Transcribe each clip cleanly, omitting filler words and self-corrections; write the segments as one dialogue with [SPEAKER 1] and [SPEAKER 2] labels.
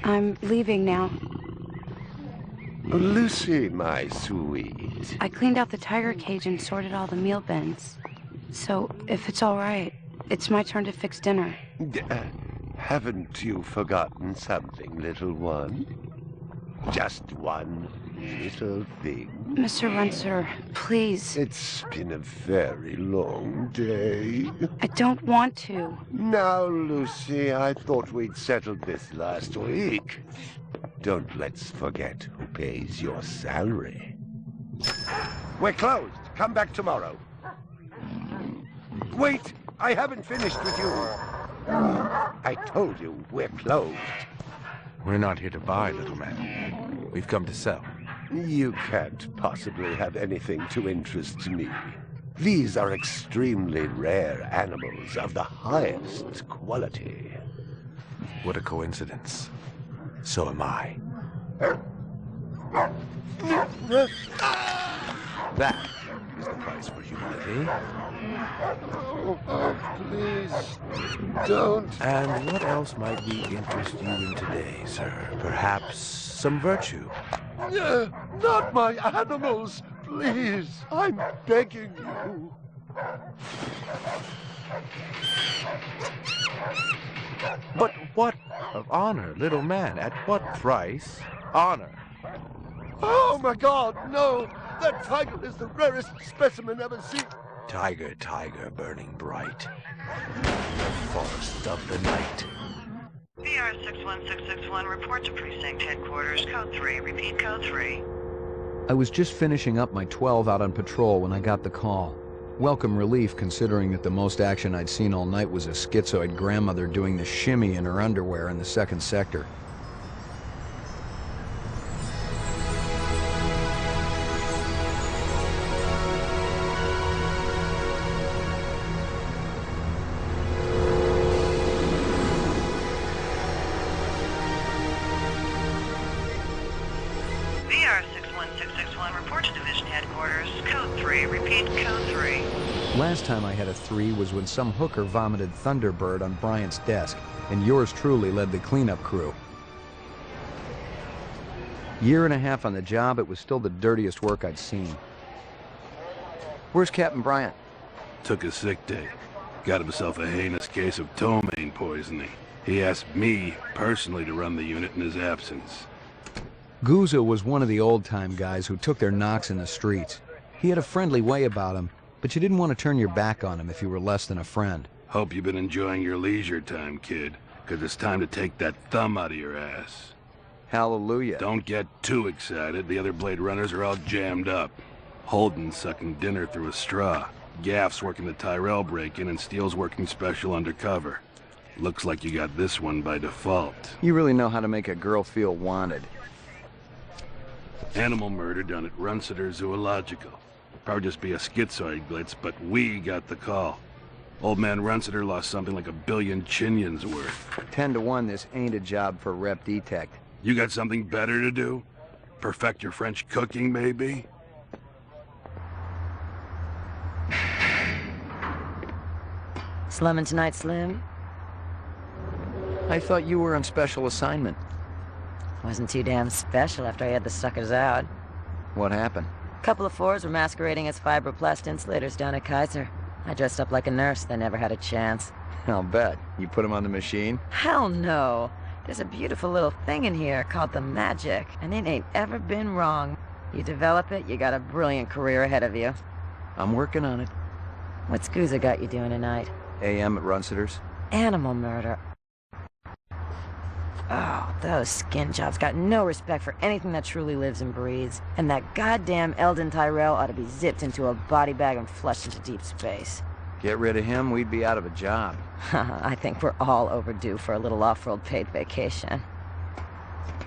[SPEAKER 1] I'm leaving now.
[SPEAKER 2] Lucy, my sweet.
[SPEAKER 1] I cleaned out the tiger cage and sorted all the meal bins. So, if it's all right, it's my turn to fix dinner.
[SPEAKER 2] Haven't you forgotten something, little one? Just one little thing.
[SPEAKER 1] Mr. Runser, please.
[SPEAKER 2] It's been a very long day.
[SPEAKER 1] I don't want to.
[SPEAKER 2] Now, Lucy, I thought we'd settled this last week. Don't let's forget who pays your salary. We're closed. Come back tomorrow. Wait! I haven't finished with you. I told you we're closed.
[SPEAKER 3] We're not here to buy, little man. We've come to sell.
[SPEAKER 2] You can't possibly have anything to interest me. These are extremely rare animals of the highest quality.
[SPEAKER 3] What a coincidence. So am I. That is the price for humility.
[SPEAKER 2] Oh, please, don't.
[SPEAKER 3] And what else might we interest you in today, sir? Perhaps some virtue?
[SPEAKER 2] Not my animals, please. I'm begging you.
[SPEAKER 3] But what of honor, little man? At what price? Honor.
[SPEAKER 2] Oh, my God, no! That tiger is the rarest specimen ever seen.
[SPEAKER 3] Tiger, tiger, burning bright. The forest of the night.
[SPEAKER 4] VR61661, report to precinct headquarters, code 3. Repeat, code 3.
[SPEAKER 5] I was just finishing up my 12 out on patrol when I got the call. Welcome relief, considering that the most action I'd seen all night was a schizoid grandmother doing the shimmy in her underwear in the second sector.
[SPEAKER 4] VR61661, report to division headquarters, code 3. Repeat, code 3.
[SPEAKER 5] Last time I had a 3 was when some hooker vomited Thunderbird on Bryant's desk, and yours truly led the cleanup crew. Year and a half on the job, it was still the dirtiest work I'd seen. Where's Captain Bryant?
[SPEAKER 6] Took a sick day. Got himself a heinous case of ptomaine poisoning. He asked me personally to run the unit in his absence.
[SPEAKER 5] Gouza was one of the old-time guys who took their knocks in the streets. He had a friendly way about him, but you didn't want to turn your back on him if you were less than a friend.
[SPEAKER 6] Hope you've been enjoying your leisure time, kid, because it's time to take that thumb out of your ass.
[SPEAKER 5] Hallelujah.
[SPEAKER 6] Don't get too excited. The other Blade Runners are all jammed up. Holden's sucking dinner through a straw. Gaff's working the Tyrell break-in, and Steele's working special undercover. Looks like you got this one by default.
[SPEAKER 5] You really know how to make a girl feel wanted.
[SPEAKER 6] Animal murder done at Runciter Zoological. Probably just be a schizoid glitz, but we got the call. Old man Runciter lost something like 1 billion chinions worth.
[SPEAKER 5] 10-to-1, this ain't a job for Rep Detect.
[SPEAKER 6] You got something better to do? Perfect your French cooking, maybe?
[SPEAKER 7] Slumming tonight, Slim?
[SPEAKER 5] I thought you were on special assignment.
[SPEAKER 7] Wasn't too damn special after I had the suckers out.
[SPEAKER 5] What happened?
[SPEAKER 7] Couple of fours were masquerading as fibroplast insulators down at Kaiser. I dressed up like a nurse. They never had a chance.
[SPEAKER 5] I'll bet. You put them on the machine?
[SPEAKER 7] Hell no. There's a beautiful little thing in here called the magic, and it ain't ever been wrong. You develop it, you got a brilliant career ahead of you.
[SPEAKER 5] I'm working on it.
[SPEAKER 7] What's Gouza got you doing tonight?
[SPEAKER 5] AM at Runciter's.
[SPEAKER 7] Animal murder. Oh, those skin jobs got no respect for anything that truly lives and breathes. And that goddamn Eldon Tyrell ought to be zipped into a body bag and flushed into deep space.
[SPEAKER 5] Get rid of him, we'd be out of a job.
[SPEAKER 7] I think we're all overdue for a little off-world paid vacation.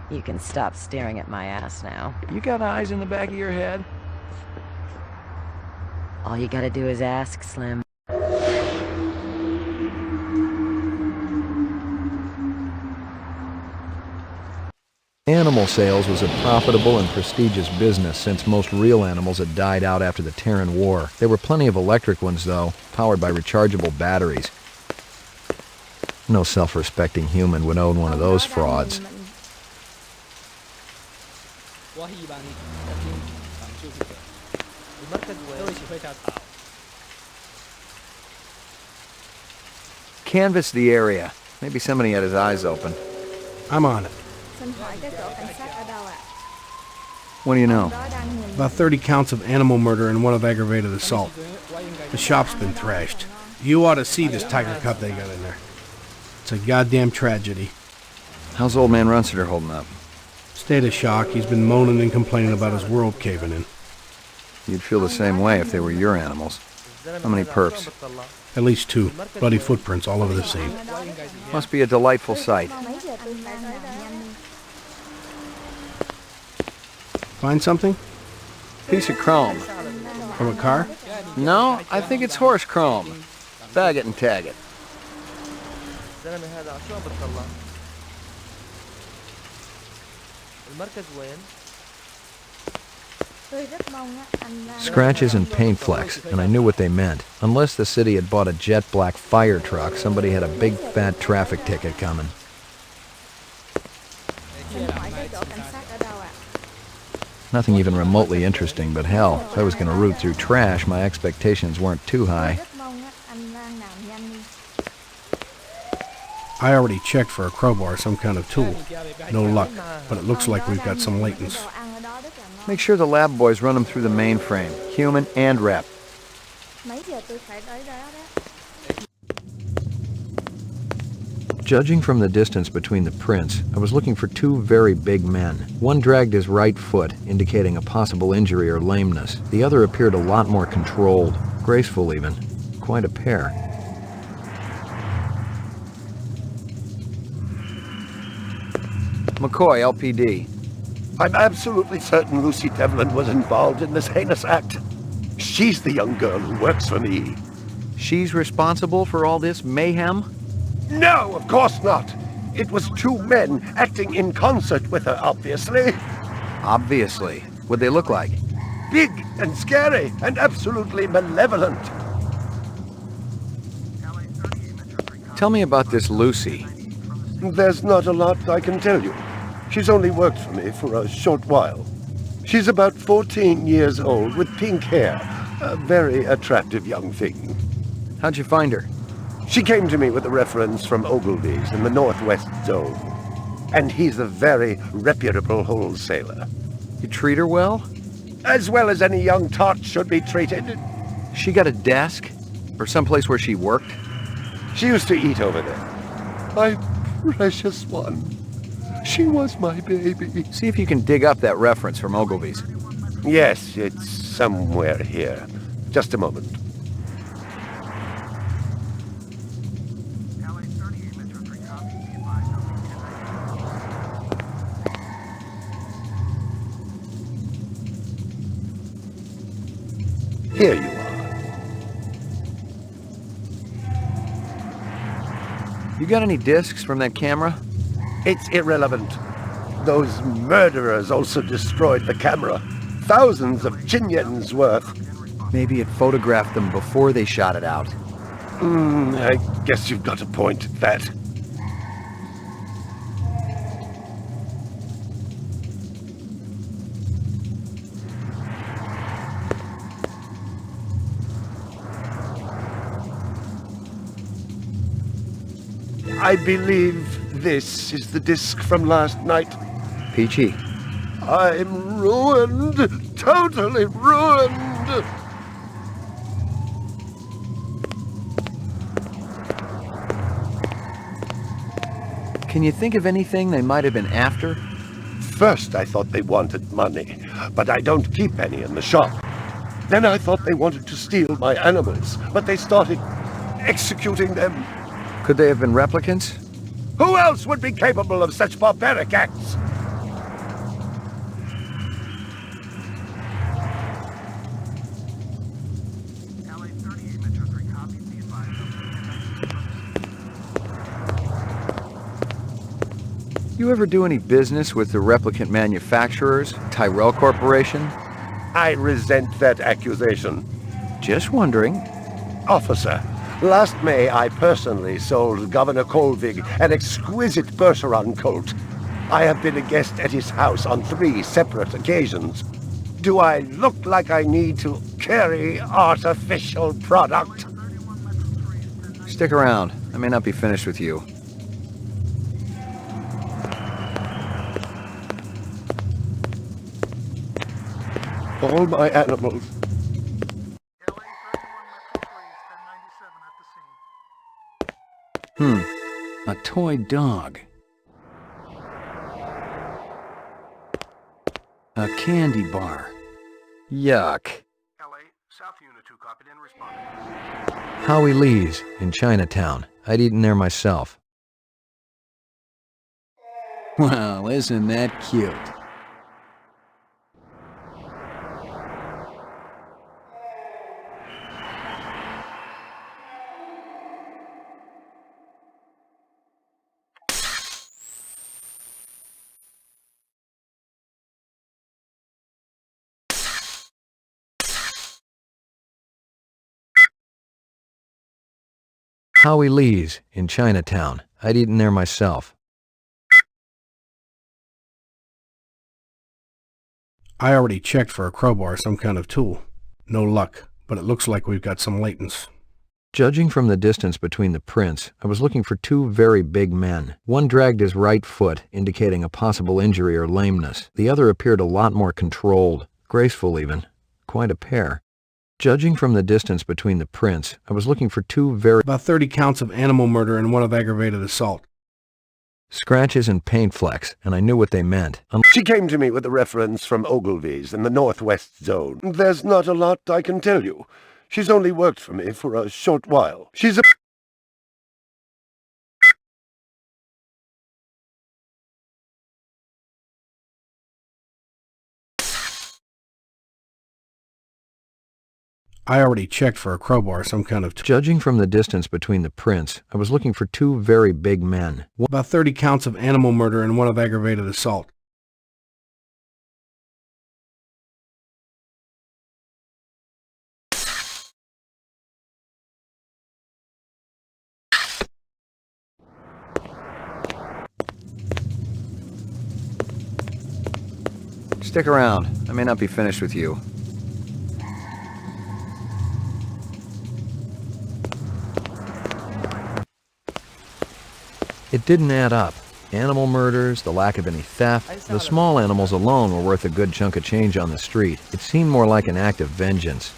[SPEAKER 7] You can stop staring at my ass now.
[SPEAKER 5] You got eyes in the back of your head?
[SPEAKER 7] All you gotta do is ask, Slim.
[SPEAKER 5] Animal sales was a profitable and prestigious business since most real animals had died out after the Terran War. There were plenty of electric ones, though, powered by rechargeable batteries. No self-respecting human would own one of those frauds. Canvass the area. Maybe somebody had his eyes open.
[SPEAKER 8] I'm on it.
[SPEAKER 5] What do you know?
[SPEAKER 8] About 30 counts of animal murder and one of aggravated assault. The shop's been thrashed. You ought to see this tiger cub they got in there. It's a goddamn tragedy.
[SPEAKER 5] How's old man Runsiter holding up?
[SPEAKER 8] State of shock. He's been moaning and complaining about his world caving in.
[SPEAKER 5] You'd feel the same way if they were your animals. How many perps?
[SPEAKER 8] At least 2. Bloody footprints all over the scene.
[SPEAKER 5] Must be a delightful sight.
[SPEAKER 8] Find something?
[SPEAKER 5] Piece of chrome.
[SPEAKER 8] From a car?
[SPEAKER 5] No, I think it's horse chrome. Bag it and tag it. Scratches and paint flecks, and I knew what they meant. Unless the city had bought a jet black fire truck, somebody had a big fat traffic ticket coming. Nothing even remotely interesting, but hell, if I was going to root through trash, my expectations weren't too high.
[SPEAKER 8] I already checked for a crowbar, some kind of tool. No luck, but it looks like we've got some latents.
[SPEAKER 5] Make sure the lab boys run them through the mainframe, human and rep. Judging from the distance between the prints, I was looking for 2 very big men. One dragged his right foot, indicating a possible injury or lameness. The other appeared a lot more controlled, graceful even. Quite a pair. McCoy, LPD.
[SPEAKER 2] I'm absolutely certain Lucy Devlin was involved in this heinous act. She's the young girl who works for me.
[SPEAKER 5] She's responsible for all this mayhem?
[SPEAKER 2] No, of course not. It was 2 men acting in concert with her, obviously.
[SPEAKER 5] Obviously. What'd they look like?
[SPEAKER 2] Big and scary and absolutely malevolent.
[SPEAKER 5] Tell me about this Lucy.
[SPEAKER 2] There's not a lot I can tell you. She's only worked for me for a short while. She's about 14 years old with pink hair. A very attractive young thing.
[SPEAKER 5] How'd you find her?
[SPEAKER 2] She came to me with a reference from Ogilvy's in the Northwest Zone. And he's a very reputable wholesaler.
[SPEAKER 5] You treat her well?
[SPEAKER 2] As well as any young tot should be treated.
[SPEAKER 5] She got a desk? Or someplace where she worked?
[SPEAKER 2] She used to eat over there. My precious one. She was my baby.
[SPEAKER 5] See if you can dig up that reference from Ogilvy's.
[SPEAKER 2] Yes, it's somewhere here. Just a moment. Here you are.
[SPEAKER 5] You got any discs from that camera?
[SPEAKER 2] It's irrelevant. Those murderers also destroyed the camera. Thousands of chinyens worth.
[SPEAKER 5] Maybe it photographed them before they shot it out.
[SPEAKER 2] I guess you've got a point at that. I believe this is the disc from last night.
[SPEAKER 5] Peachy.
[SPEAKER 2] I'm ruined. Totally ruined.
[SPEAKER 5] Can you think of anything they might have been after?
[SPEAKER 2] First I thought they wanted money, but I don't keep any in the shop. Then I thought they wanted to steal my animals, but they started executing them.
[SPEAKER 5] Could they have been replicants?
[SPEAKER 2] Who else would be capable of such barbaric acts?
[SPEAKER 5] You ever do any business with the replicant manufacturers, Tyrell Corporation?
[SPEAKER 2] I resent that accusation.
[SPEAKER 5] Just wondering.
[SPEAKER 2] Officer, last May I personally sold Governor Colvig an exquisite Bergeron colt. I have been a guest at his house on 3 separate occasions. Do I look like I need to carry artificial product?
[SPEAKER 5] Stick around. I may not be finished with you.
[SPEAKER 2] All my animals.
[SPEAKER 5] A toy dog. A candy bar. Yuck. Howie Lee's in Chinatown. I'd eaten there myself. Well, isn't that cute? Howie Lee's in Chinatown. I'd eaten there myself.
[SPEAKER 8] I already checked for a crowbar, some kind of tool. No luck, but it looks like we've got some latents.
[SPEAKER 5] Judging from the distance between the prints, I was looking for 2 very big men. One dragged his right foot, indicating a possible injury or lameness. The other appeared a lot more controlled, graceful even. Quite a pair. Judging from the distance between the prints, I was looking for 2 very...
[SPEAKER 8] About 30 counts of animal murder and 1 of aggravated assault.
[SPEAKER 5] Scratches and paint flecks, and I knew what they meant.
[SPEAKER 2] She came to me with a reference from Ogilvy's in the Northwest Zone. There's not a lot I can tell you. She's only worked for me for a short while. She's a...
[SPEAKER 8] I already checked for a crowbar, some kind of...
[SPEAKER 5] Judging from the distance between the prints, I was looking for 2 very big men.
[SPEAKER 8] About 30 counts of animal murder and 1 of aggravated assault.
[SPEAKER 5] Stick around. I may not be finished with you. It didn't add up. Animal murders, the lack of any theft, the small animals alone were worth a good chunk of change on the street. It seemed more like an act of vengeance.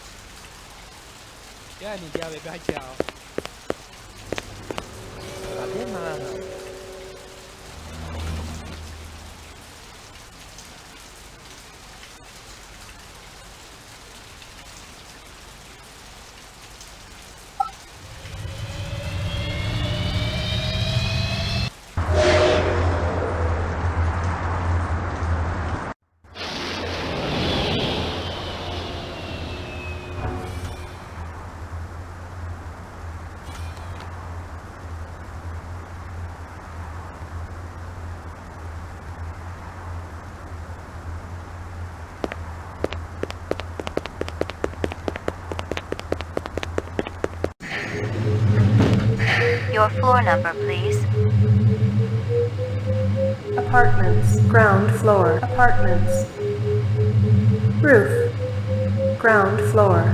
[SPEAKER 9] Your floor number, please.
[SPEAKER 10] Apartments, ground floor. Apartments. Roof, ground floor.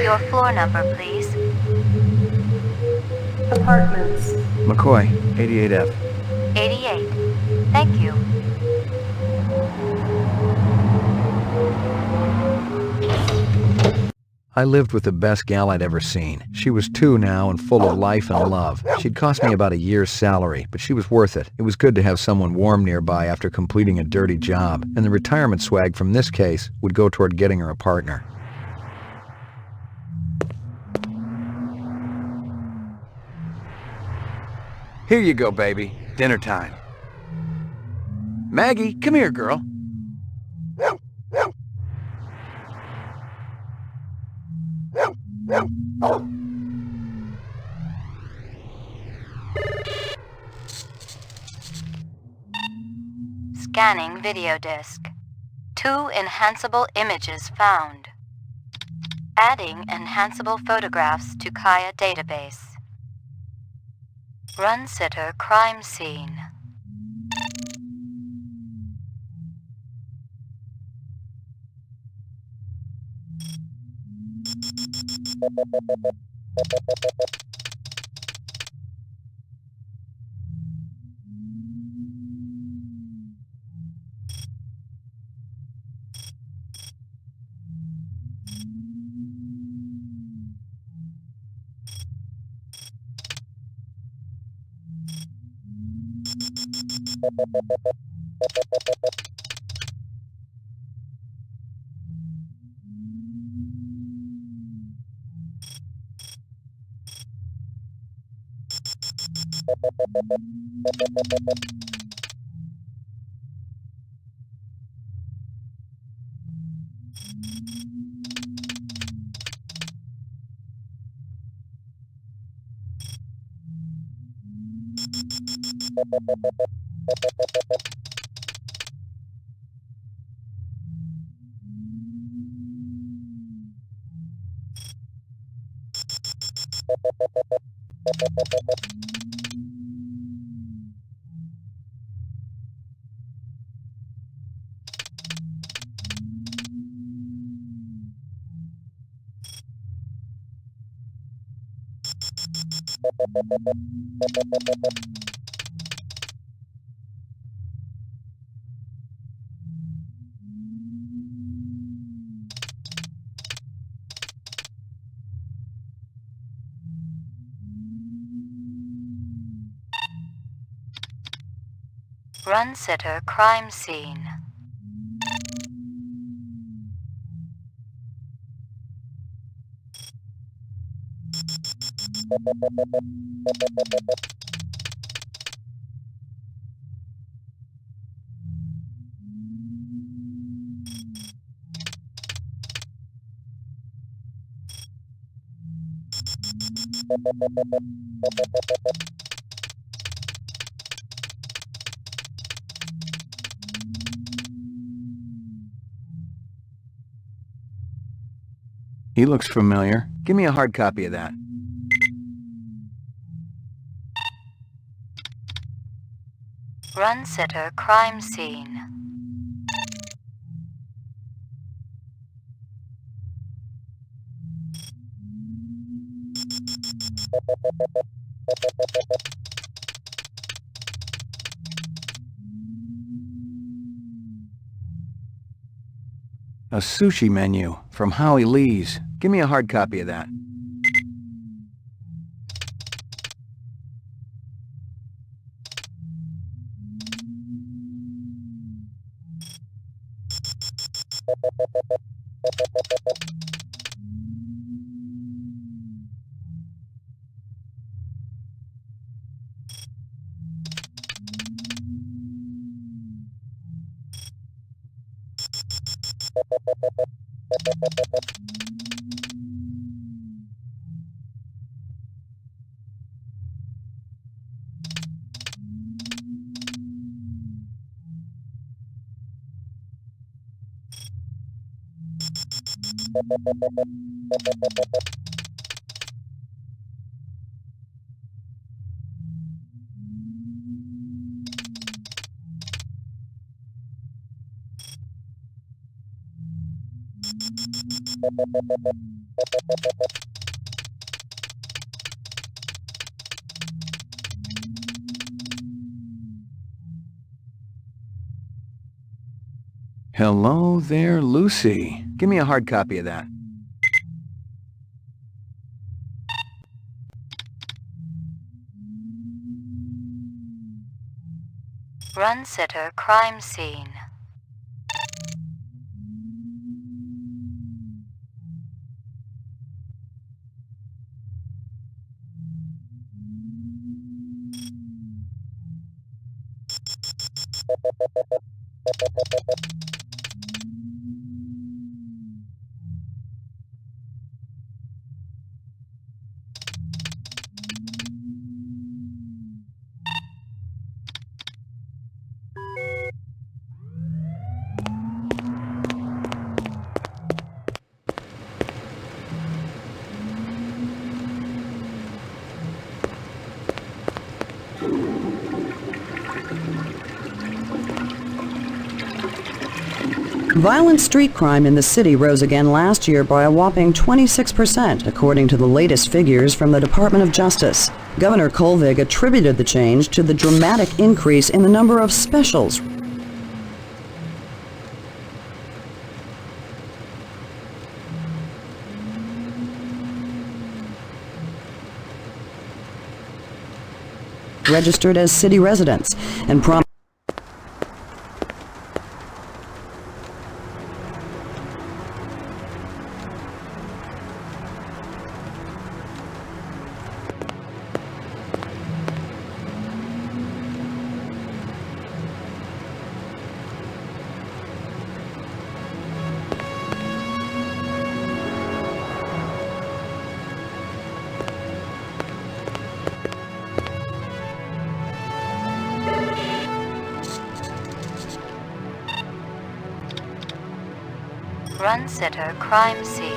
[SPEAKER 9] Your floor number, please.
[SPEAKER 10] Apartments.
[SPEAKER 5] McCoy, 88F.
[SPEAKER 9] 88. Thank you.
[SPEAKER 5] I lived with the best gal I'd ever seen. She was 2 now and full of life and love. She'd cost me about a year's salary, but she was worth it. It was good to have someone warm nearby after completing a dirty job, and the retirement swag from this case would go toward getting her a partner. Here you go, baby. Dinner time. Maggie, come here, girl.
[SPEAKER 9] Scanning video disk. 2 enhanceable images found. Adding enhanceable photographs to Kaya database. Run sitter crime scene. Run sitter crime scene.
[SPEAKER 5] He looks familiar. Give me a hard copy of that.
[SPEAKER 9] Run sitter crime scene.
[SPEAKER 5] A sushi menu from Howie Lee's. Give me a hard copy of that. Hello there, Lucy. Give me a hard copy of that.
[SPEAKER 9] Run sitter crime scene.
[SPEAKER 11] Violent street crime in the city rose again last year by a whopping 26%, according to the latest figures from the Department of Justice. Governor Kolvig attributed the change to the dramatic increase in the number of specials registered as city residents and
[SPEAKER 9] Run sitter crime scene.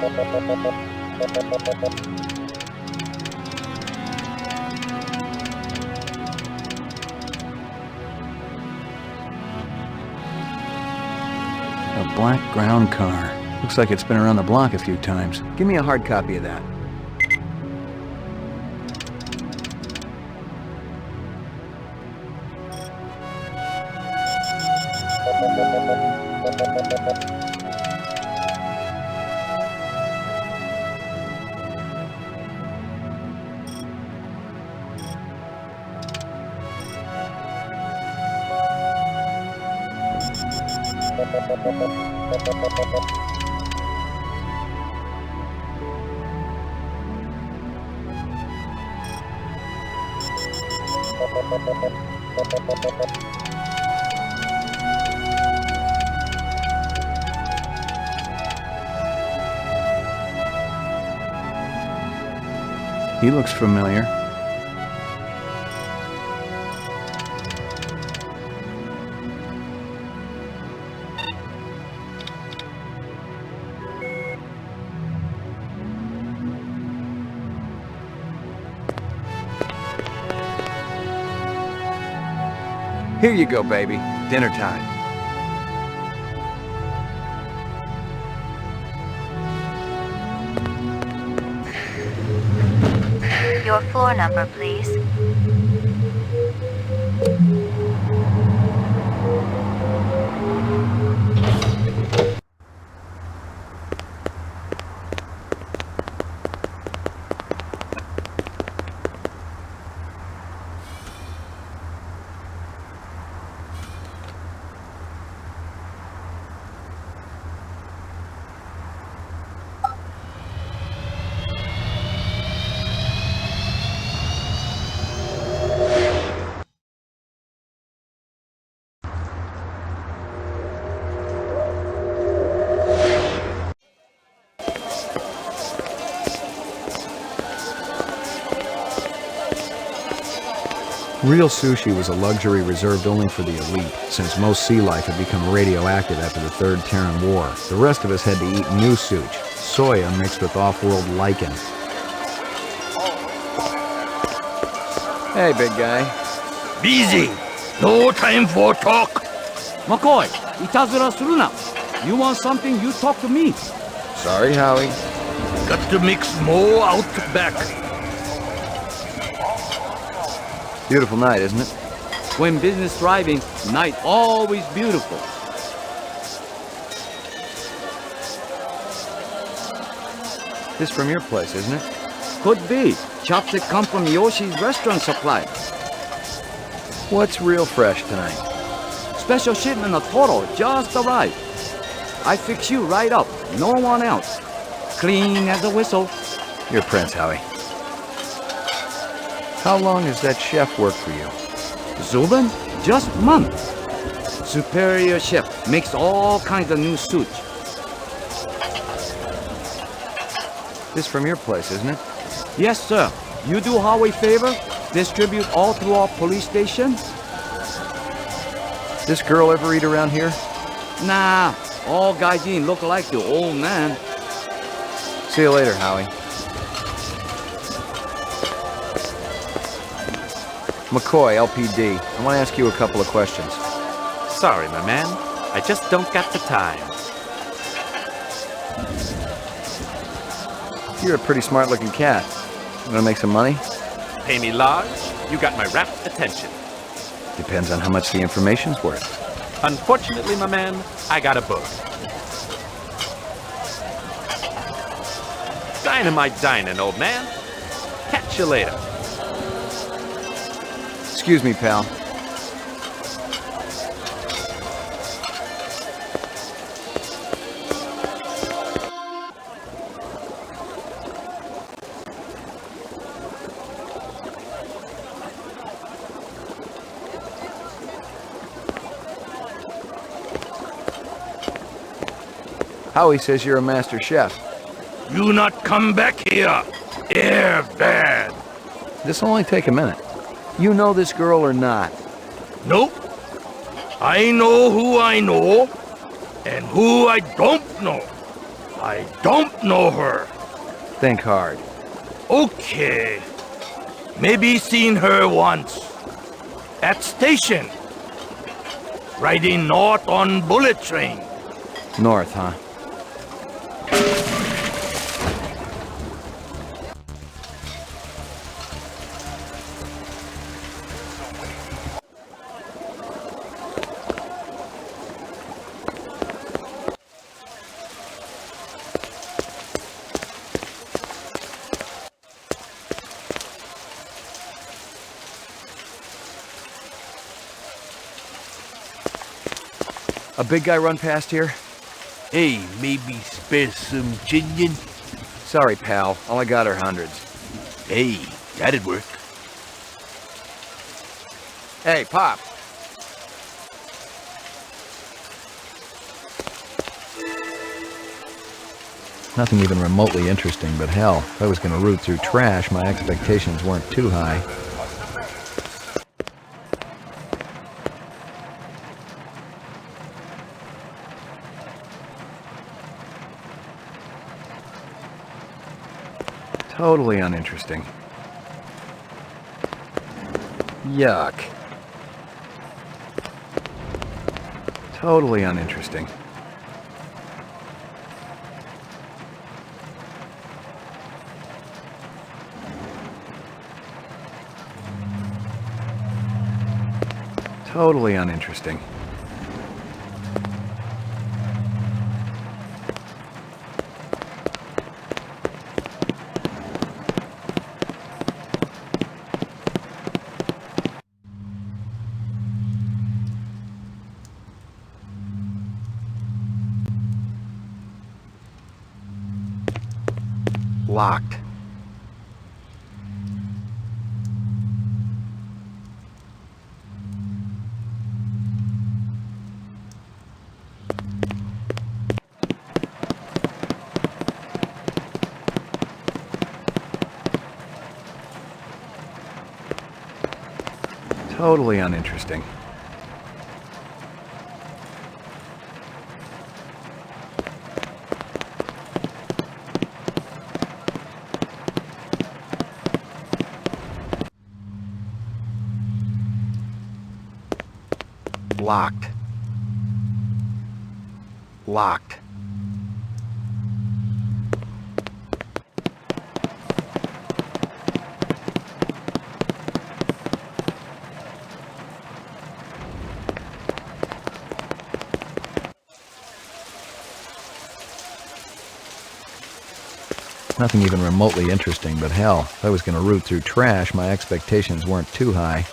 [SPEAKER 5] A black ground car. Looks like it's been around the block a few times. Give me a hard copy of that. He looks familiar. Here you go, baby. Dinner time.
[SPEAKER 9] Your floor number, please.
[SPEAKER 5] Real sushi was a luxury reserved only for the elite, since most sea life had become radioactive after the Third Terran War. The rest of us had to eat new sushi, soya mixed with off-world lichen. Hey, big guy.
[SPEAKER 12] Busy. No time for talk.
[SPEAKER 13] McCoy, itazura suru na. You want something, you talk to me.
[SPEAKER 5] Sorry, Howie.
[SPEAKER 12] Got to mix more out back.
[SPEAKER 5] Beautiful night, isn't it?
[SPEAKER 13] When business thriving, night always beautiful.
[SPEAKER 5] This from your place, isn't it?
[SPEAKER 13] Could be. Chopstick come from Yoshi's restaurant supply.
[SPEAKER 5] What's real fresh tonight?
[SPEAKER 13] Special shipment of Toro just arrived. I fix you right up. No one else. Clean as a whistle.
[SPEAKER 5] You're Prince, Howie. How long has that chef worked for you?
[SPEAKER 13] Zubin? Just months. Superior chef makes all kinds of new suits.
[SPEAKER 5] This from your place, isn't it?
[SPEAKER 13] Yes, sir. You do Howie favor? Distribute all through our police station?
[SPEAKER 5] This girl ever eat around here?
[SPEAKER 13] Nah, all Gaijin look like the old man.
[SPEAKER 5] See you later, Howie. McCoy, LPD. I want to ask you a couple of questions.
[SPEAKER 14] Sorry, my man. I just don't got the time.
[SPEAKER 5] You're a pretty smart-looking cat. You want to make some money?
[SPEAKER 14] Pay me large, you got my rapt attention.
[SPEAKER 5] Depends on how much the information's worth.
[SPEAKER 14] Unfortunately, my man, I got a book. Dynamite dining, old man. Catch you later.
[SPEAKER 5] Excuse me, pal. Howie says you're a master chef.
[SPEAKER 12] You not come back here. Air bad.
[SPEAKER 5] This'll only take a minute. You know this girl or not?
[SPEAKER 12] Nope. I know who I know, and who I don't know. I don't know her.
[SPEAKER 5] Think hard.
[SPEAKER 12] Okay. Maybe seen her once. At station. Riding north on bullet train.
[SPEAKER 5] North, huh? A big guy run past here?
[SPEAKER 12] Hey, maybe spare some chicken?
[SPEAKER 5] Sorry, pal. All I got are hundreds.
[SPEAKER 12] Hey, that'd work.
[SPEAKER 5] Hey, Pop. Nothing even remotely interesting, but hell, if I was going to root through trash, my expectations weren't too high. Totally uninteresting. Yuck. Totally uninteresting. Totally uninteresting. Locked. Totally uninteresting. Locked. Locked. Nothing even remotely interesting, but hell, if I was going to root through trash, my expectations weren't too high.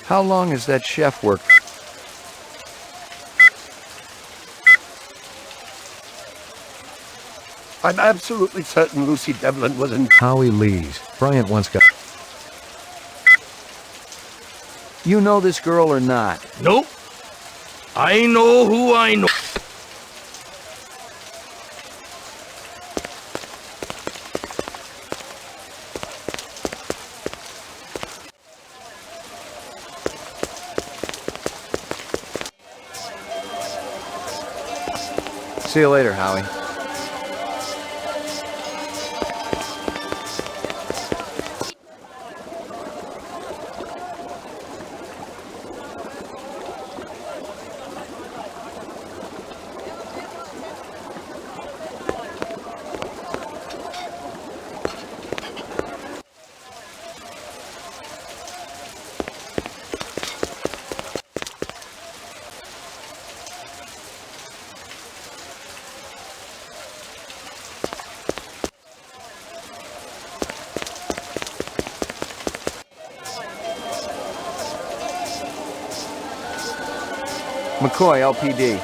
[SPEAKER 5] How long has that chef worked?
[SPEAKER 2] I'm absolutely certain Lucy Devlin was in...
[SPEAKER 5] Howie Lees. Bryant once got... You know this girl or not?
[SPEAKER 12] Nope. I know who I know.
[SPEAKER 5] See you later, Howie. McCoy, LPD.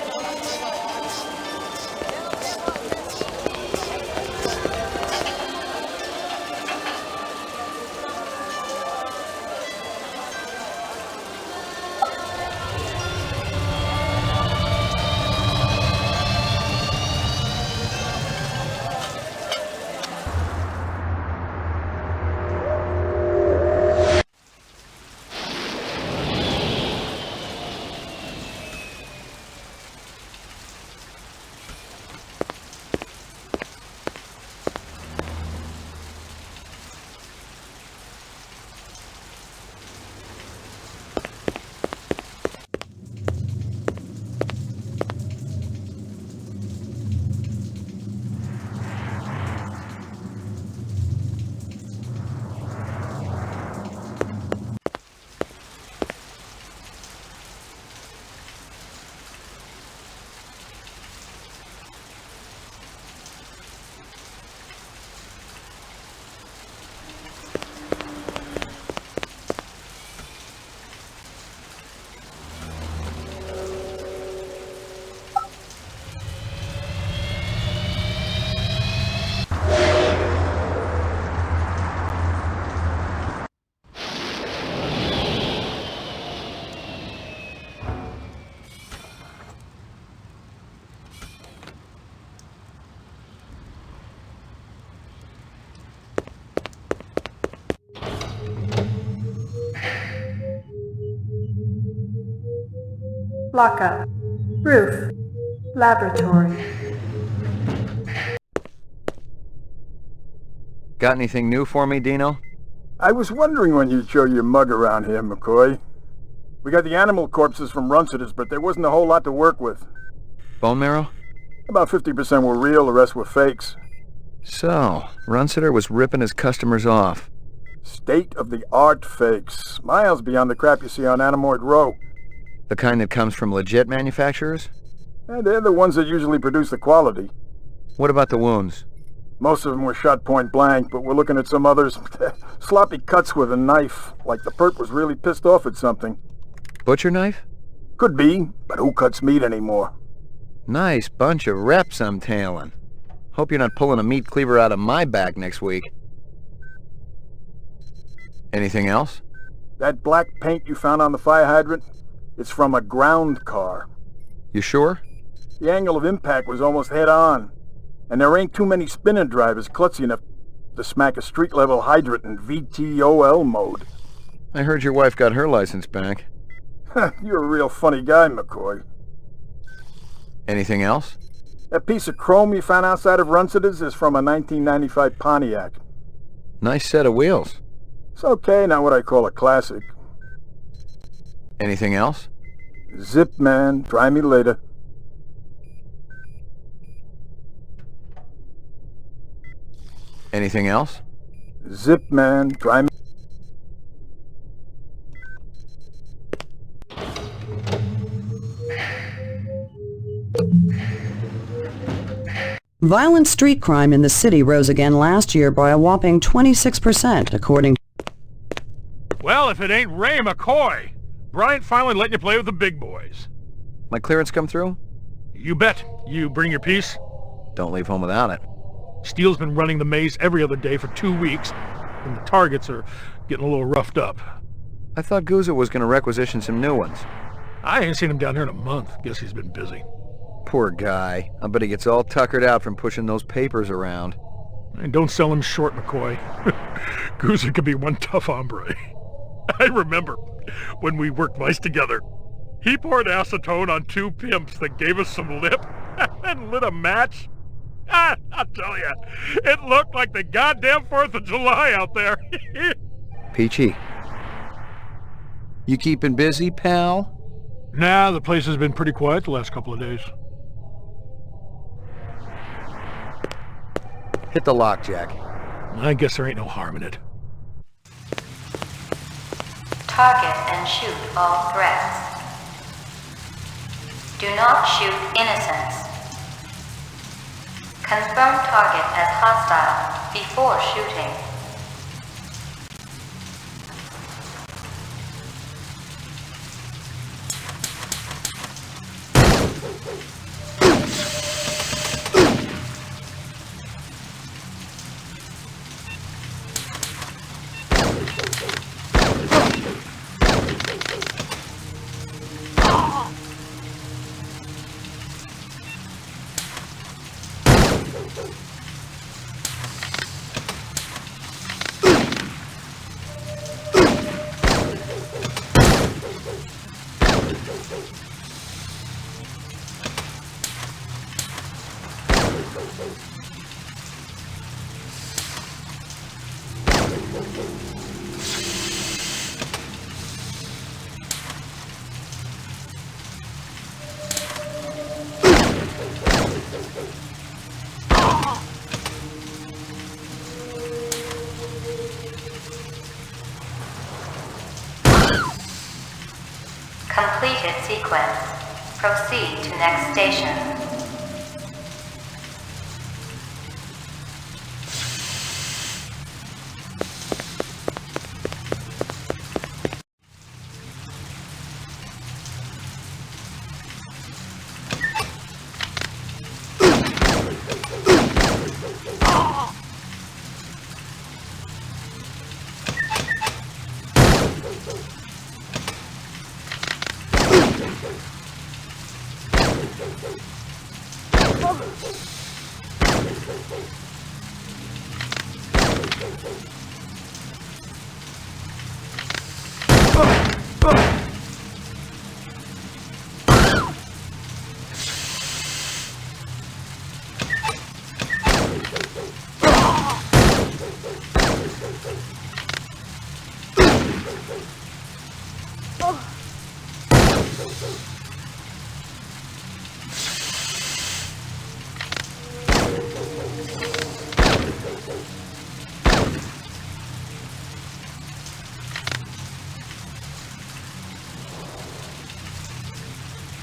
[SPEAKER 10] Lockup. Roof. Laboratory.
[SPEAKER 5] Got anything new for me, Dino?
[SPEAKER 15] I was wondering when you'd show your mug around here, McCoy. We got the animal corpses from Runciter's, but there wasn't a whole lot to work with.
[SPEAKER 5] Bone marrow?
[SPEAKER 15] About 50% were real, the rest were fakes.
[SPEAKER 5] So, Runciter was ripping his customers off.
[SPEAKER 15] State-of-the-art fakes. Miles beyond the crap you see on Anamoid Row.
[SPEAKER 5] The kind that comes from legit manufacturers?
[SPEAKER 15] They're the ones that usually produce the quality.
[SPEAKER 5] What about the wounds?
[SPEAKER 15] Most of them were shot point blank, but we're looking at some others. Sloppy cuts with a knife, like the perp was really pissed off at something.
[SPEAKER 5] Butcher knife?
[SPEAKER 15] Could be, but who cuts meat anymore?
[SPEAKER 5] Nice bunch of reps I'm tailing. Hope you're not pulling a meat cleaver out of my back next week. Anything else?
[SPEAKER 15] That black paint you found on the fire hydrant? It's from a ground car.
[SPEAKER 5] You sure?
[SPEAKER 15] The angle of impact was almost head-on. And there ain't too many spinner drivers klutzy enough to smack a street-level hydrant in VTOL mode.
[SPEAKER 5] I heard your wife got her license back.
[SPEAKER 15] You're a real funny guy, McCoy.
[SPEAKER 5] Anything else?
[SPEAKER 15] That piece of chrome you found outside of Runciter's is from a 1995 Pontiac.
[SPEAKER 5] Nice set of wheels.
[SPEAKER 15] It's okay, not what I call a classic.
[SPEAKER 5] Anything else?
[SPEAKER 15] Zip, man. Try me later.
[SPEAKER 5] Anything else?
[SPEAKER 15] Zip, man. Try me.
[SPEAKER 11] Violent street crime in the city rose again last year by a whopping 26%, according to...
[SPEAKER 12] Well, if it ain't Ray McCoy, Bryant finally letting you play with the big boys.
[SPEAKER 5] My clearance come through?
[SPEAKER 12] You bet. You bring your piece?
[SPEAKER 5] Don't leave home without it.
[SPEAKER 12] Steele's been running the maze every other day for 2 weeks, and the targets are getting a little roughed up.
[SPEAKER 5] I thought Gouza was going to requisition some new ones.
[SPEAKER 12] I ain't seen him down here in a month. Guess he's been busy.
[SPEAKER 5] Poor guy. I bet he gets all tuckered out from pushing those papers around.
[SPEAKER 12] And don't sell him short, McCoy. Gouza could be one tough hombre. I remember when we worked mice together. He poured acetone on 2 pimps that gave us some lip and lit a match. I'll tell you, it looked like the goddamn 4th of July out there.
[SPEAKER 5] Peachy. You keeping busy, pal?
[SPEAKER 12] Nah, the place has been pretty quiet the last couple of days.
[SPEAKER 5] Hit the lock, Jack.
[SPEAKER 12] I guess there ain't no harm in it.
[SPEAKER 9] Target and shoot all threats. Do not shoot innocents. Confirm target as hostile before shooting. Completed sequence. Proceed to next station.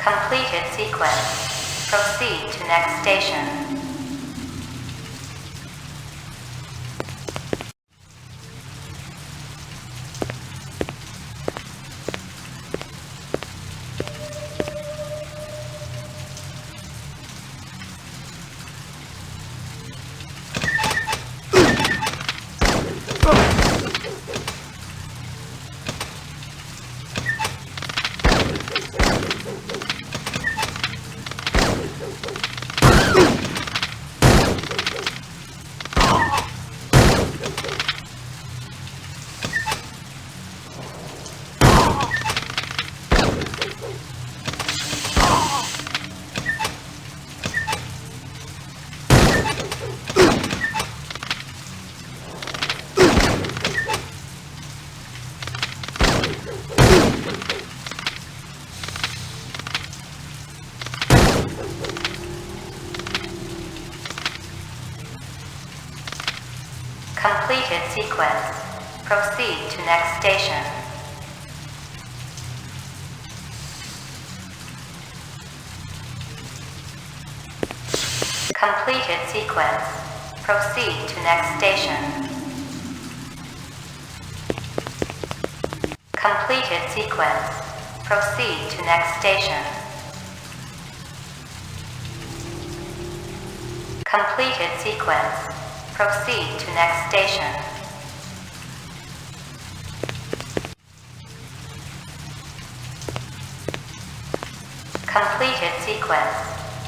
[SPEAKER 9] Completed sequence. Proceed to next station. Completed sequence. Proceed to next station. Completed sequence. Proceed to next station. Completed sequence. Proceed to next station. Completed sequence. Proceed to next station. Completed sequence.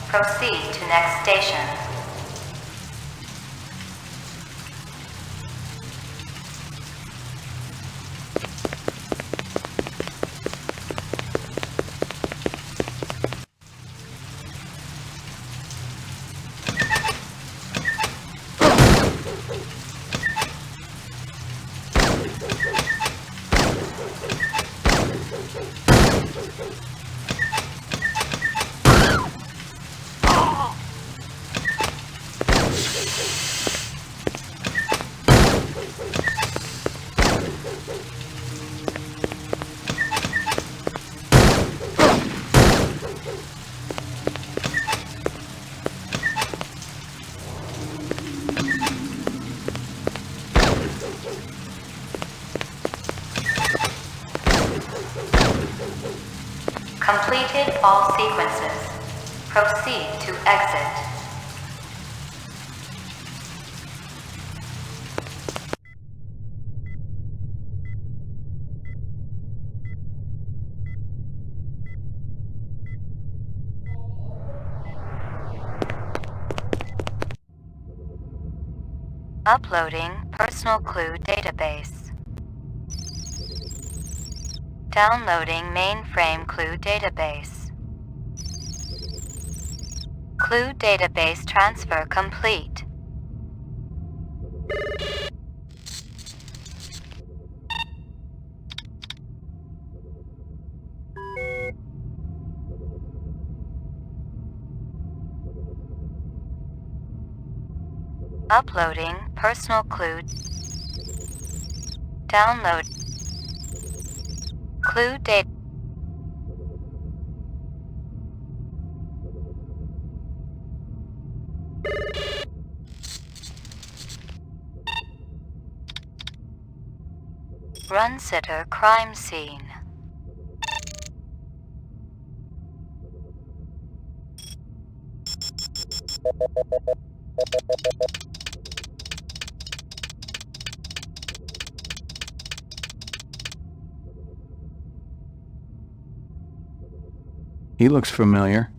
[SPEAKER 9] Proceed to next station. Completed all sequences. Proceed to exit. Uploading personal clue database. Downloading mainframe clue database. Clue database transfer complete. Uploading personal clue. Download. Clue data. Run sitter crime scene.
[SPEAKER 5] He looks familiar.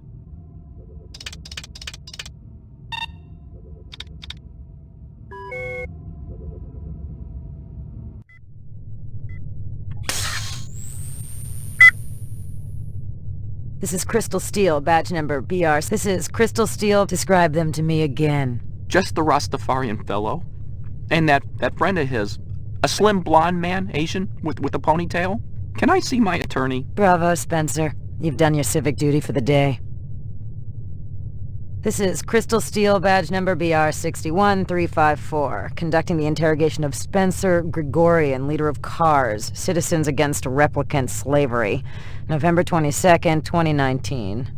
[SPEAKER 7] This is Crystal Steel, badge number BR. This is Crystal Steel. Describe them to me again.
[SPEAKER 14] Just the Rastafarian fellow. And that friend of his. A slim blonde man, Asian, with a ponytail. Can I see my attorney?
[SPEAKER 7] Bravo, Spencer. You've done your civic duty for the day. This is Crystal Steel, badge number BR61354, conducting the interrogation of Spencer Gregorian, leader of CARS, Citizens Against Replicant Slavery, November 22nd, 2019.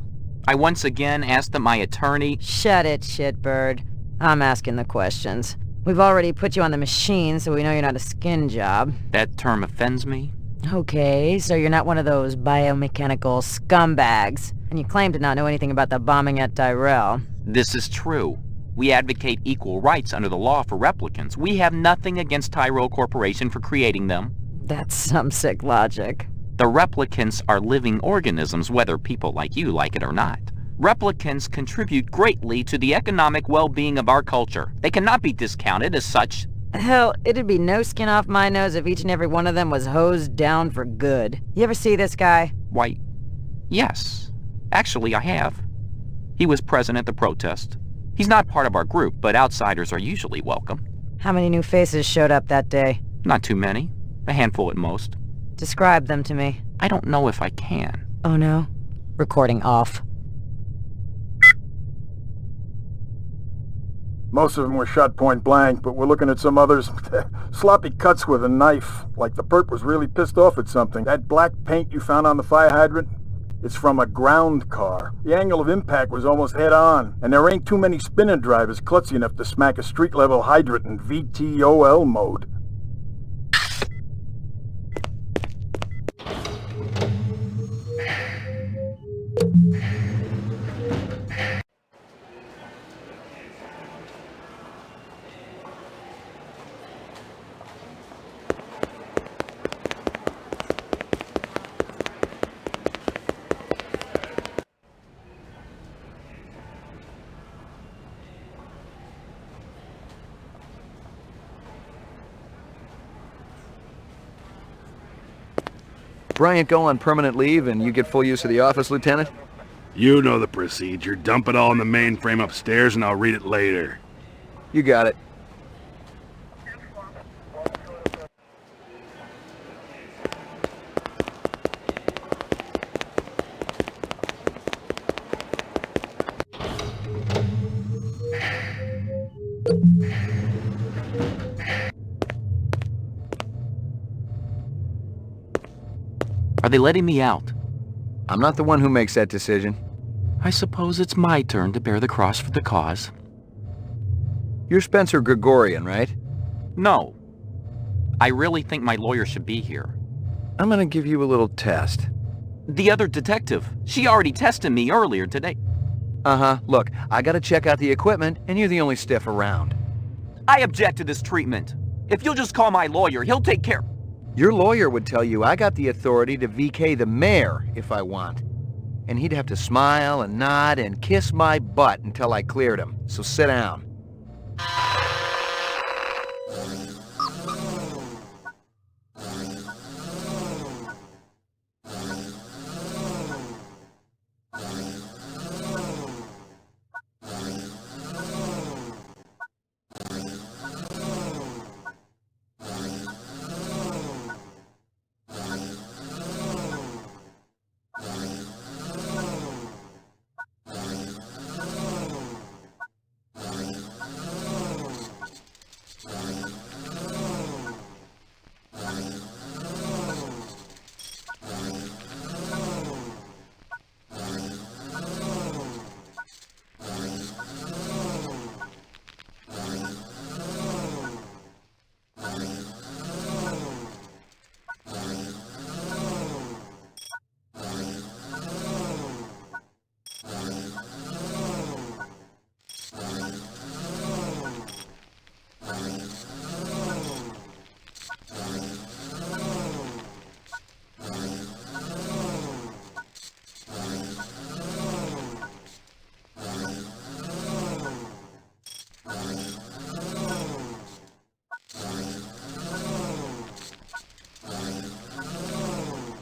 [SPEAKER 14] I once again asked that my attorney...
[SPEAKER 7] Shut it, shitbird. I'm asking the questions. We've already put you on the machine, so we know you're not a skin job.
[SPEAKER 14] That term offends me.
[SPEAKER 7] Okay, so you're not one of those biomechanical scumbags, and you claim to not know anything about the bombing at Tyrell.
[SPEAKER 14] This is true. We advocate equal rights under the law for replicants. We have nothing against Tyrell Corporation for creating them.
[SPEAKER 7] That's some sick logic.
[SPEAKER 14] The replicants are living organisms, whether people like you like it or not. Replicants contribute greatly to the economic well-being of our culture. They cannot be discounted as such.
[SPEAKER 7] Hell, it'd be no skin off my nose if each and every one of them was hosed down for good. You ever see this guy?
[SPEAKER 14] Why, yes. Actually, I have. He was present at the protest. He's not part of our group, but outsiders are usually welcome.
[SPEAKER 7] How many new faces showed up that day?
[SPEAKER 14] Not too many. A handful at most.
[SPEAKER 7] Describe them to me.
[SPEAKER 14] I don't know if I can.
[SPEAKER 7] Oh no? Recording off.
[SPEAKER 15] Most of them were shot point blank, but we're looking at some others. Sloppy cuts with a knife, like the perp was really pissed off at something. That black paint you found on the fire hydrant? It's from a ground car. The angle of impact was almost head-on, and there ain't too many spinner drivers klutzy enough to smack a street-level hydrant in VTOL mode.
[SPEAKER 5] Bryant go on permanent leave and you get full use of the office, Lieutenant?
[SPEAKER 6] You know the procedure. Dump it all in the mainframe upstairs and I'll read it later.
[SPEAKER 5] You got it.
[SPEAKER 14] Are they letting me out?
[SPEAKER 5] I'm not the one who makes that decision.
[SPEAKER 14] I suppose it's my turn to bear the cross for the cause.
[SPEAKER 5] You're Spencer Gregorian, right?
[SPEAKER 14] No. I really think my lawyer should be here.
[SPEAKER 5] I'm gonna give you a little test.
[SPEAKER 14] The other detective, she already tested me earlier today.
[SPEAKER 5] Uh-huh. Look, I gotta check out the equipment, and you're the only stiff around.
[SPEAKER 14] I object to this treatment. If you'll just call my lawyer, he'll take care...
[SPEAKER 5] Your lawyer would tell you I got the authority to VK the mayor if I want. And he'd have to smile and nod and kiss my butt until I cleared him. So sit down.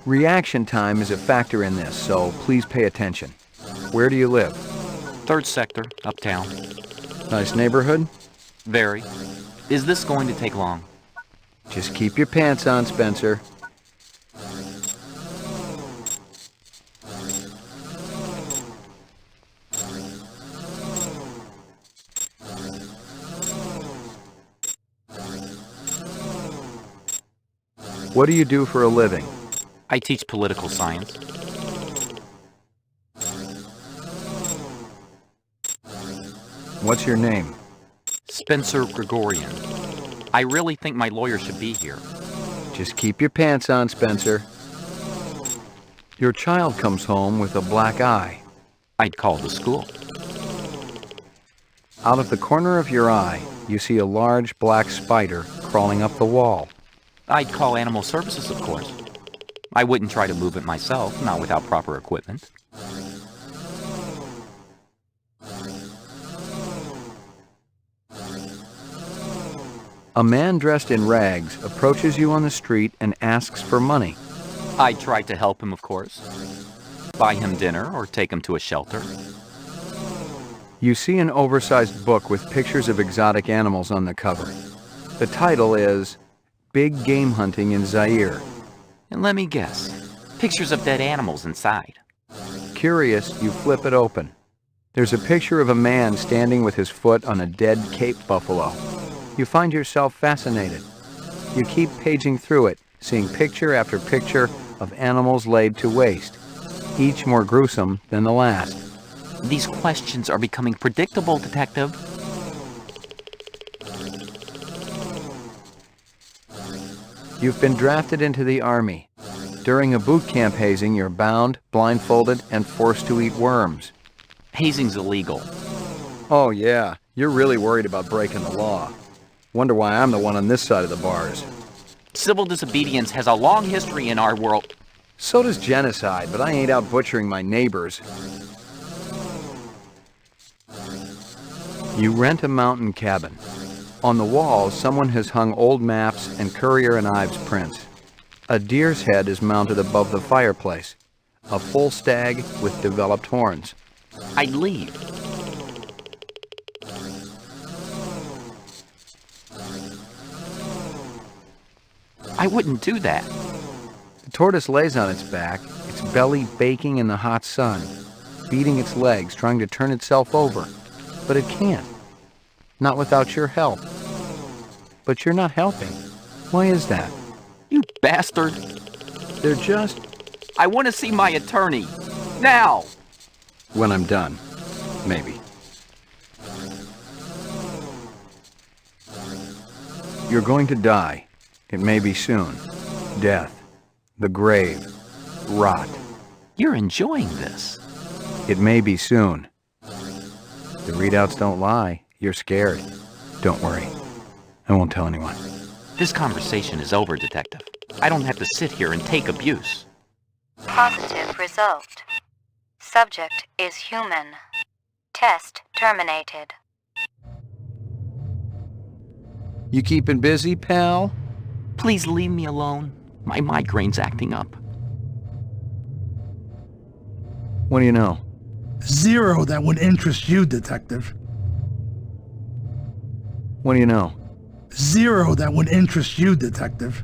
[SPEAKER 5] Reaction time is a factor in this, so please pay attention. Where do you live?
[SPEAKER 14] 3rd sector, uptown.
[SPEAKER 5] Nice neighborhood?
[SPEAKER 14] Very. Is this going to take long?
[SPEAKER 5] Just keep your pants on, Spencer. What do you do for a living?
[SPEAKER 14] I teach political science.
[SPEAKER 5] What's your name?
[SPEAKER 14] Spencer Gregorian. I really think my lawyer should be here.
[SPEAKER 5] Just keep your pants on, Spencer. Your child comes home with a black eye.
[SPEAKER 14] I'd call the school.
[SPEAKER 5] Out of the corner of your eye, you see a large black spider crawling up the wall.
[SPEAKER 14] I'd call animal services, of course. I wouldn't try to move it myself, not without proper equipment.
[SPEAKER 5] A man dressed in rags approaches you on the street and asks for money.
[SPEAKER 14] I'd try to help him, of course. Buy him dinner or take him to a shelter.
[SPEAKER 5] You see an oversized book with pictures of exotic animals on the cover. The title is Big Game Hunting in Zaire.
[SPEAKER 14] And let me guess, pictures of dead animals inside.
[SPEAKER 5] Curious, you flip it open. There's a picture of a man standing with his foot on a dead Cape buffalo. You find yourself fascinated. You keep paging through it, seeing picture after picture of animals laid to waste, each more gruesome than the last.
[SPEAKER 14] These questions are becoming predictable, Detective.
[SPEAKER 5] You've been drafted into the Army. During a boot camp hazing, you're bound, blindfolded, and forced to eat worms.
[SPEAKER 14] Hazing's illegal.
[SPEAKER 5] Oh yeah, you're really worried about breaking the law. Wonder why I'm the one on this side of the bars.
[SPEAKER 14] Civil disobedience has a long history in our world.
[SPEAKER 5] So does genocide, but I ain't out butchering my neighbors. You rent a mountain cabin. On the walls, someone has hung old maps and Currier and Ives prints. A deer's head is mounted above the fireplace. A full stag with developed horns.
[SPEAKER 14] I'd leave. I wouldn't do that.
[SPEAKER 5] The tortoise lays on its back, its belly baking in the hot sun, beating its legs, trying to turn itself over. But it can't. Not without your help. But you're not helping. Why is that?
[SPEAKER 14] You bastard.
[SPEAKER 5] They're just...
[SPEAKER 14] I want to see my attorney. Now!
[SPEAKER 5] When I'm done. Maybe. You're going to die. It may be soon. Death. The grave. Rot.
[SPEAKER 14] You're enjoying this.
[SPEAKER 5] It may be soon. The readouts don't lie. You're scared. Don't worry. I won't tell anyone.
[SPEAKER 14] This conversation is over, Detective. I don't have to sit here and take abuse.
[SPEAKER 9] Positive result. Subject is human. Test terminated.
[SPEAKER 5] You keeping busy, pal?
[SPEAKER 14] Please leave me alone. My migraine's acting up.
[SPEAKER 5] What do you know?
[SPEAKER 16] Zero that would interest you, Detective.
[SPEAKER 5] What do you know?
[SPEAKER 16] Zero that would interest you, Detective.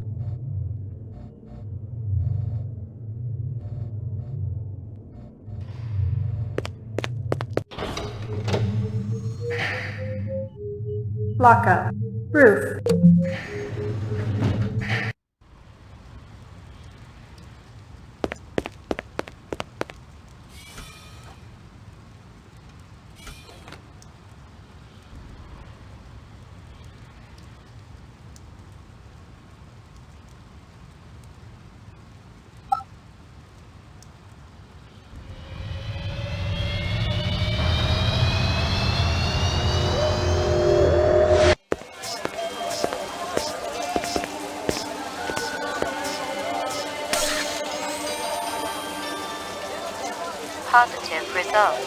[SPEAKER 10] Lockup. Roof.
[SPEAKER 9] Positive result.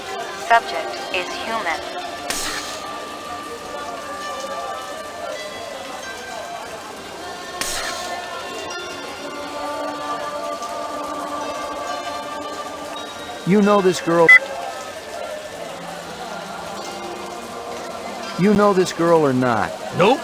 [SPEAKER 9] Subject is human.
[SPEAKER 5] You know this girl. You know this girl or not?
[SPEAKER 12] Nope.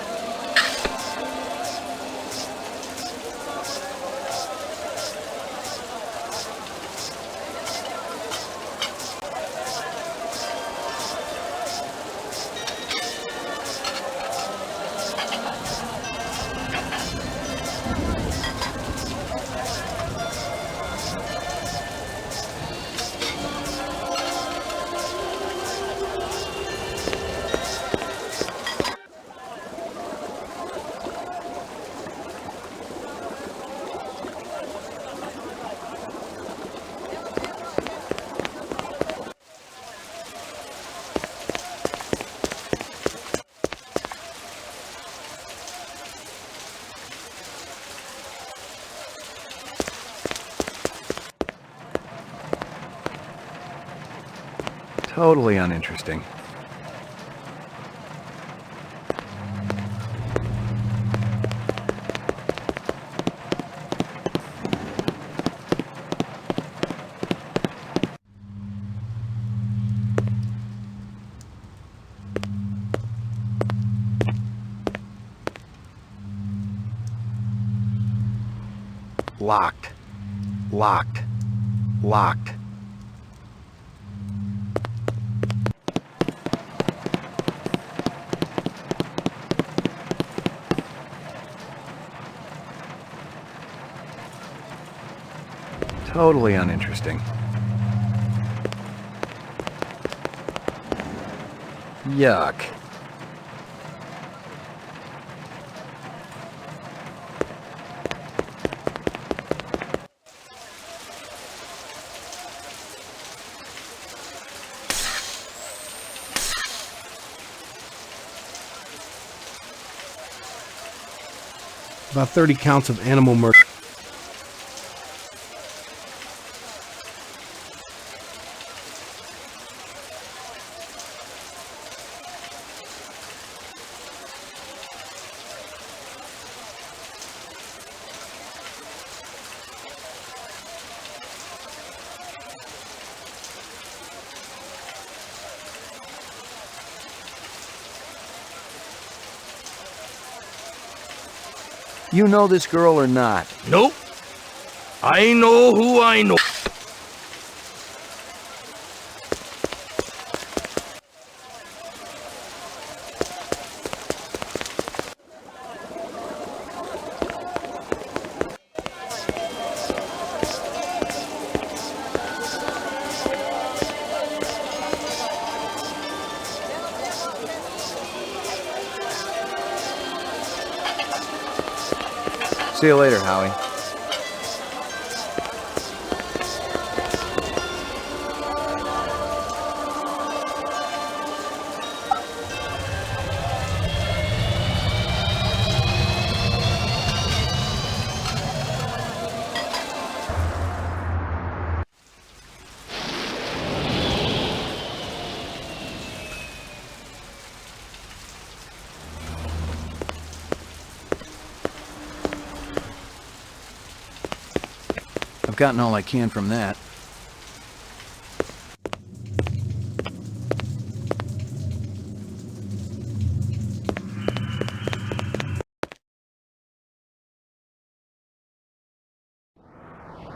[SPEAKER 5] Totally uninteresting. Locked. Locked. Locked. Totally uninteresting. Yuck.
[SPEAKER 8] About 30 counts of animal murder.
[SPEAKER 5] You know this girl or not?
[SPEAKER 13] Nope. I know who I know.
[SPEAKER 5] See you later, Howie. I've gotten all I can from that.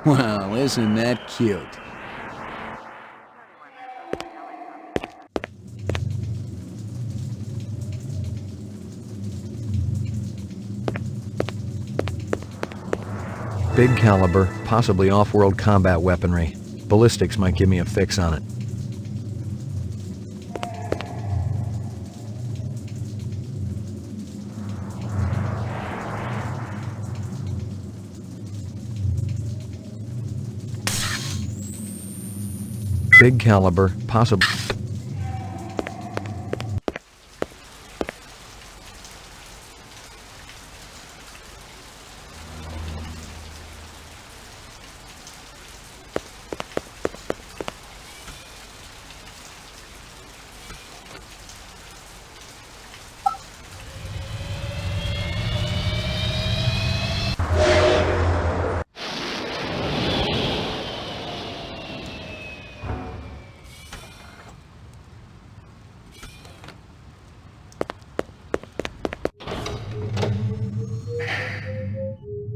[SPEAKER 5] Wow, isn't that cute? Big caliber, possibly off-world combat weaponry. Ballistics might give me a fix on it. Big caliber, possibly...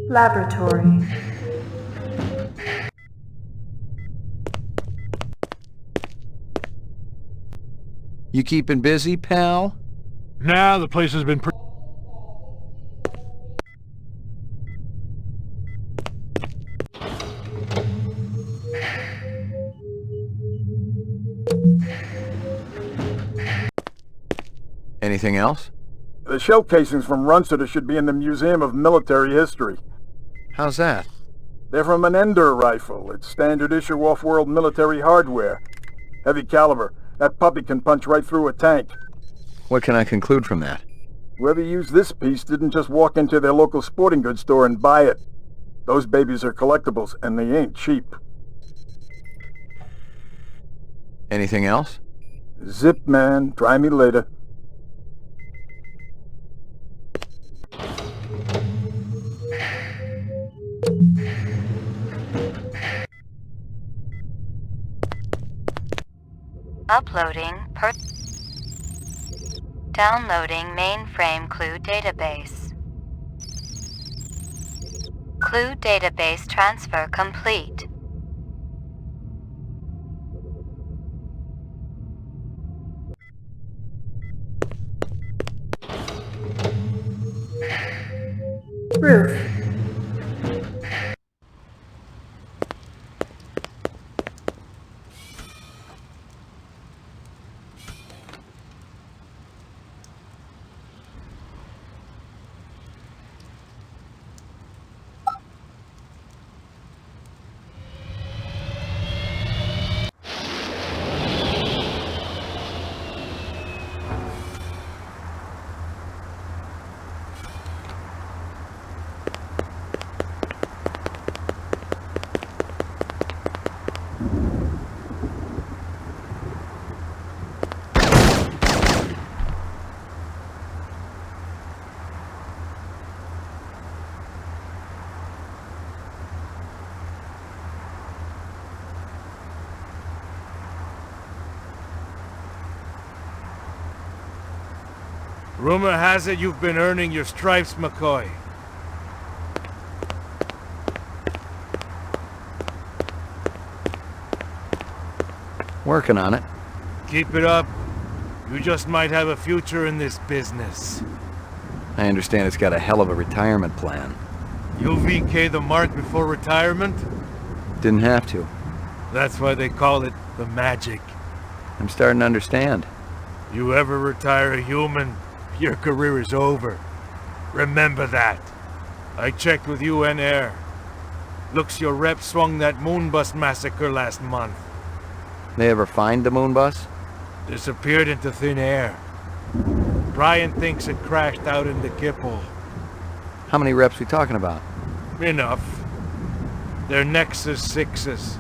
[SPEAKER 10] Laboratory.
[SPEAKER 5] You keeping busy, pal?
[SPEAKER 12] Nah, the place has been pretty...
[SPEAKER 5] Anything else?
[SPEAKER 15] The shell casings from Runciter should be in the Museum of Military History.
[SPEAKER 5] How's that?
[SPEAKER 15] They're from an Ender rifle. It's standard issue off-world military hardware. Heavy caliber. That puppy can punch right through a tank.
[SPEAKER 5] What can I conclude from that?
[SPEAKER 15] Whoever used this piece didn't just walk into their local sporting goods store and buy it. Those babies are collectibles, and they ain't cheap.
[SPEAKER 5] Anything else?
[SPEAKER 15] Zip, man. Try me later.
[SPEAKER 9] Uploading Downloading mainframe clue database. Clue database transfer complete.
[SPEAKER 10] Roof.
[SPEAKER 3] Rumor has it you've been earning your stripes, McCoy.
[SPEAKER 5] Working on it.
[SPEAKER 3] Keep it up. You just might have a future in this business.
[SPEAKER 5] I understand it's got a hell of a retirement plan.
[SPEAKER 3] You VK the mark before retirement?
[SPEAKER 5] Didn't have to.
[SPEAKER 3] That's why they call it the magic.
[SPEAKER 5] I'm starting to understand.
[SPEAKER 3] You ever retire a human, your career is over. Remember that. I checked with UN Air. Looks your rep swung that moonbus massacre last month.
[SPEAKER 5] They ever find the moon bus?
[SPEAKER 3] Disappeared into thin air. Brian thinks it crashed out in the Kipple.
[SPEAKER 5] How many reps we talking about?
[SPEAKER 3] Enough. They're Nexus 6s,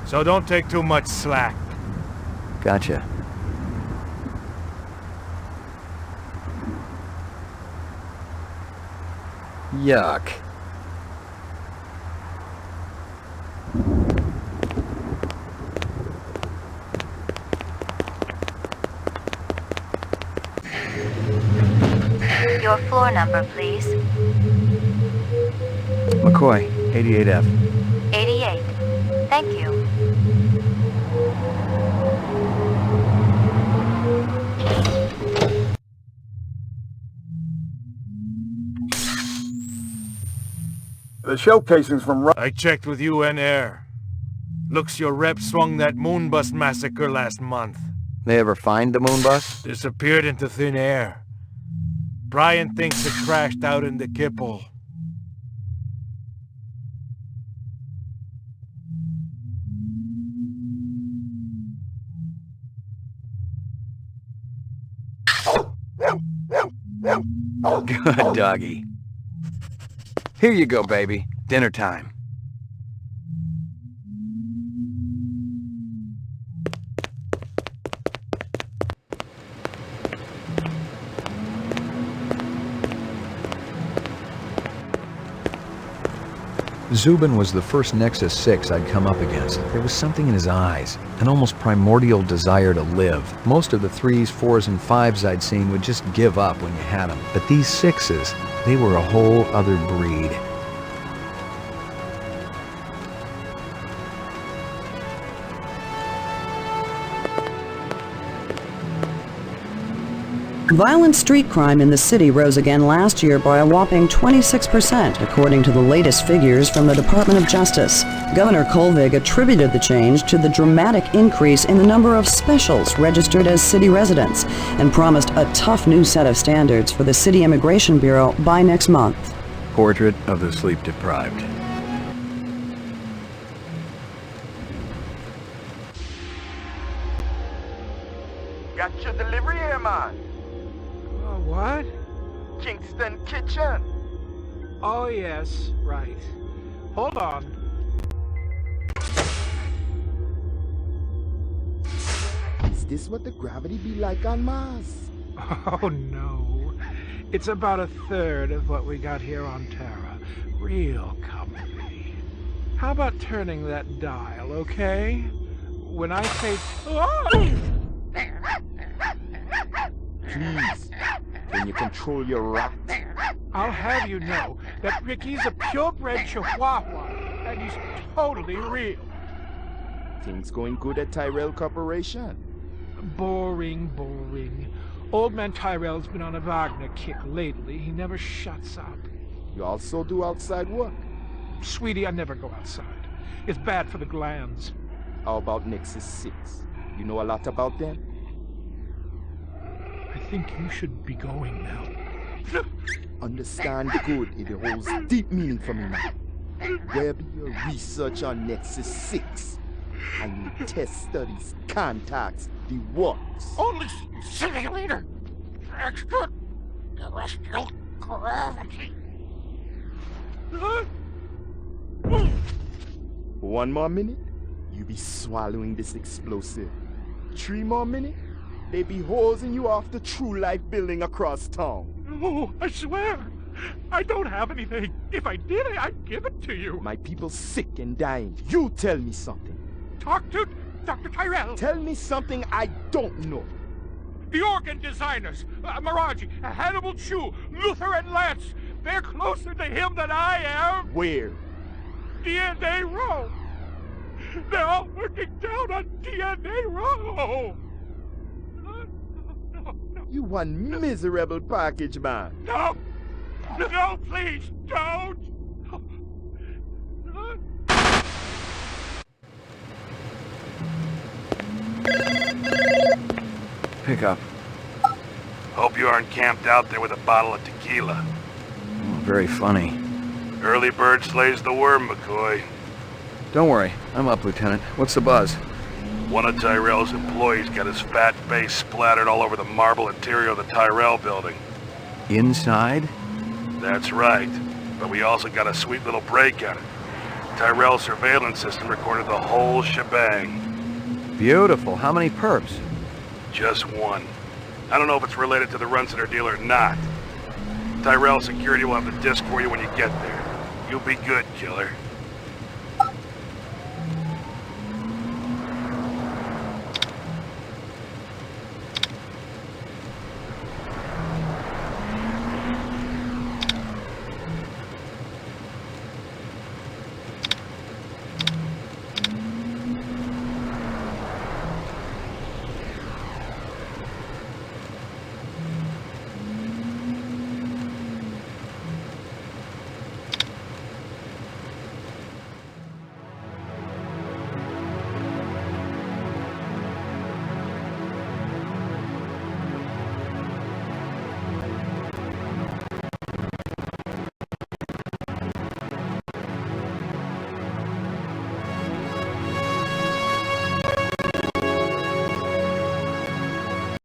[SPEAKER 3] so don't take too much slack.
[SPEAKER 5] Gotcha. Yuck.
[SPEAKER 9] Your floor number, please.
[SPEAKER 5] McCoy, 88F.
[SPEAKER 9] 88. Thank you.
[SPEAKER 15] The shell casings from...
[SPEAKER 3] I checked with UN Air. Looks your rep swung that moonbus massacre last month.
[SPEAKER 5] They ever find the moon bus?
[SPEAKER 3] Disappeared into thin air. Brian thinks it crashed out in the Kipple.
[SPEAKER 5] Good doggy. Here you go, baby. Dinner time. Zubin was the first Nexus 6 I'd come up against. There was something in his eyes, an almost primordial desire to live. Most of the 3s, 4s, and 5s I'd seen would just give up when you had them. But these 6s, they were a whole other breed.
[SPEAKER 11] Violent street crime in the city rose again last year by a whopping 26%, according to the latest figures from the Department of Justice. Governor Kolvig attributed the change to the dramatic increase in the number of specials registered as city residents and promised a tough new set of standards for the City Immigration Bureau by next month.
[SPEAKER 5] Portrait of the sleep-deprived.
[SPEAKER 17] Got your delivery here, man.
[SPEAKER 18] What?
[SPEAKER 17] Kingston Kitchen.
[SPEAKER 18] Oh, yes, right. Hold on.
[SPEAKER 17] Is this what the gravity be like on Mars?
[SPEAKER 18] Oh, no. It's about a third of what we got here on Terra. Real comfy. How about turning that dial, okay? When I say... Oh!
[SPEAKER 17] Please, can you control your rat?
[SPEAKER 18] I'll have you know that Ricky's a purebred Chihuahua, and he's totally real.
[SPEAKER 17] Things going good at Tyrell Corporation?
[SPEAKER 18] Boring, boring. Old man Tyrell's been on a Wagner kick lately. He never shuts up.
[SPEAKER 17] You also do outside work?
[SPEAKER 18] Sweetie, I never go outside. It's bad for the glands.
[SPEAKER 17] How about Nexus 6? You know a lot about them?
[SPEAKER 18] I think you should be going now.
[SPEAKER 17] Understand good, it holds deep meaning for me now. Where be your research on Nexus 6? And your test studies, contacts, the works?
[SPEAKER 18] Only simulator! Extraterrestrial gravity!
[SPEAKER 17] One more minute, you be swallowing this explosive. 3 more minutes, they be hosing you off the True Life building across town.
[SPEAKER 18] No, I swear. I don't have anything. If I did, I'd give it to you.
[SPEAKER 17] My people sick and dying. You tell me something.
[SPEAKER 18] Talk to Dr. Tyrell.
[SPEAKER 17] Tell me something I don't know.
[SPEAKER 18] The organ designers, Miraji, Hannibal Chu, Luther and Lance. They're closer to him than I am.
[SPEAKER 17] Where?
[SPEAKER 18] DNA Rome.
[SPEAKER 12] They're all working down on DNA Row!
[SPEAKER 17] You one miserable package man.
[SPEAKER 12] No! No, please, don't!
[SPEAKER 5] Pick up.
[SPEAKER 6] Hope you aren't camped out there with a bottle of tequila.
[SPEAKER 5] Oh, very funny.
[SPEAKER 6] Early bird slays the worm, McCoy.
[SPEAKER 5] Don't worry, I'm up, Lieutenant. What's the buzz?
[SPEAKER 6] One of Tyrell's employees got his fat face splattered all over the marble interior of the Tyrell building.
[SPEAKER 5] Inside?
[SPEAKER 6] That's right. But we also got a sweet little break on it. Tyrell's surveillance system recorded the whole shebang.
[SPEAKER 5] Beautiful. How many perps?
[SPEAKER 6] Just one. I don't know if it's related to the Run-Center deal or not. Tyrell security will have the disc for you when you get there. You'll be good, killer.